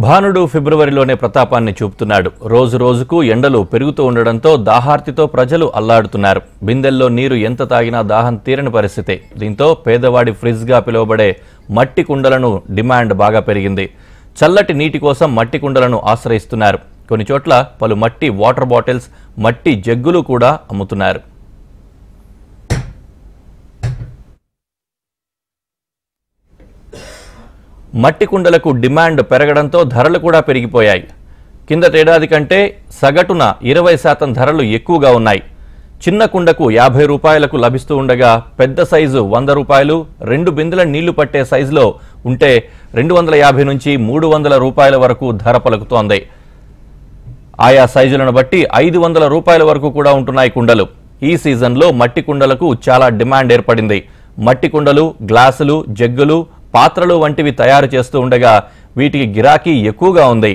భానుడు ఫిబ్రవరిలోనే ప్రతాపాన్ని చూపుతున్నాడు. రోజు రోజుకు ఎండలు పెరుగుతూ ఉండడంతో దాహార్తితో ప్రజలు అల్లాడుతున్నారు. బిందెల్లో నీరు ఎంత తాగినా దాహం తీరని పరిస్థితి. దీంతో పేదవాడి ఫ్రిడ్జ్గా పిలువబడే మట్టి కుండలను డిమాండ్ బాగా పెరిగింది. చల్లటి నీటి కోసం మట్టి కుండలను ఆశ్రయిస్తున్నారు. కొన్ని చోట్ల పలు మట్టి వాటర్ బాటిల్స్, మట్టి జగ్గులు కూడా అమ్ముతున్నారు. మట్టి కుండలకు డిమాండ్ పెరగడంతో ధరలు కూడా పెరిగిపోయాయి. కిందటేడాది కంటే సగటున 20% ధరలు ఎక్కువగా ఉన్నాయి. చిన్న కుండకు 50 రూపాయలకు లభిస్తూ ఉండగా పెద్ద సైజు 100 రూపాయలు, 2 బిందెల నీళ్లు పట్టే సైజులో ఉంటే 250 నుంచి 300 రూపాయల వరకు ధర పలుకుతోంది. ఆయా సైజులను బట్టి 500 రూపాయల వరకు కూడా ఉంటున్నాయి కుండలు. ఈ సీజన్లో మట్టి కుండలకు చాలా డిమాండ్ ఏర్పడింది. మట్టి కుండలు, గ్లాసులు, జగ్గులు, పాత్రలు వంటివి తయారు చేస్తూ ఉండగా వీటికి గిరాకీ ఎక్కువగా ఉంది.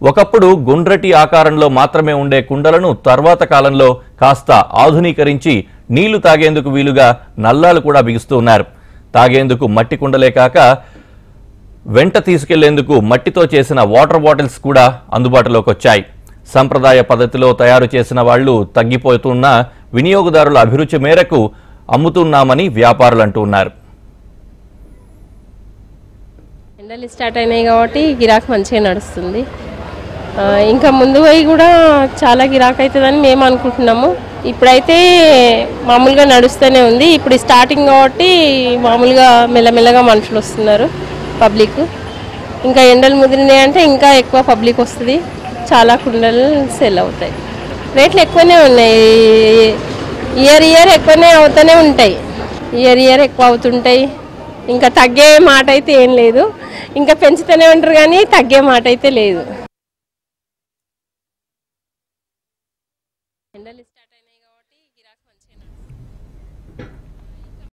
ఒకప్పుడు గుండ్రటి ఆకారంలో మాత్రమే ఉండే కుండలను తర్వాత కాలంలో కాస్త ఆధునీకరించి నీళ్లు తాగేందుకు వీలుగా నల్లాలు కూడా బిగిస్తూ ఉన్నారు. తాగేందుకు మట్టి కుండలే కాక వెంట తీసుకెళ్లేందుకు మట్టితో చేసిన వాటర్ బాటిల్స్ కూడా అందుబాటులోకి వచ్చాయి. సంప్రదాయ పద్ధతిలో తయారు చేసిన వాళ్లు తగ్గిపోతున్న వినియోగదారుల అభిరుచి మేరకు అమ్ముతున్నామని వ్యాపారులు అంటూ ఉన్నారు. ఎండలు స్టార్ట్ అయినాయి కాబట్టి గిరాకీ మంచిగా నడుస్తుంది. ఇంకా ముందు పోయి కూడా చాలా గిరాకీ అవుతుందని మేము అనుకుంటున్నాము. ఇప్పుడైతే మామూలుగా నడుస్తూనే ఉంది. ఇప్పుడు స్టార్టింగ్ కాబట్టి మామూలుగా మెల్లమెల్లగా మనుషులు వస్తున్నారు, పబ్లిక్. ఇంకా ఎండలు ముదిరినాయి అంటే ఇంకా ఎక్కువ పబ్లిక్ వస్తుంది. చాలా కుండలు సెల్ అవుతాయి. రేట్లు ఎక్కువనే ఉన్నాయి. ఇయర్ ఎక్కువనే అవుతూనే ఉంటాయి. ఇయర్ ఎక్కువ అవుతుంటాయి. ఇంకా తగ్గే మాట అయితే ఏం లేదు. ఇంకా పెంచుతూనే ఉంటారు కానీ తగ్గే మాట అయితే లేదు. ఎండలు స్టార్ట్ అయినాయి.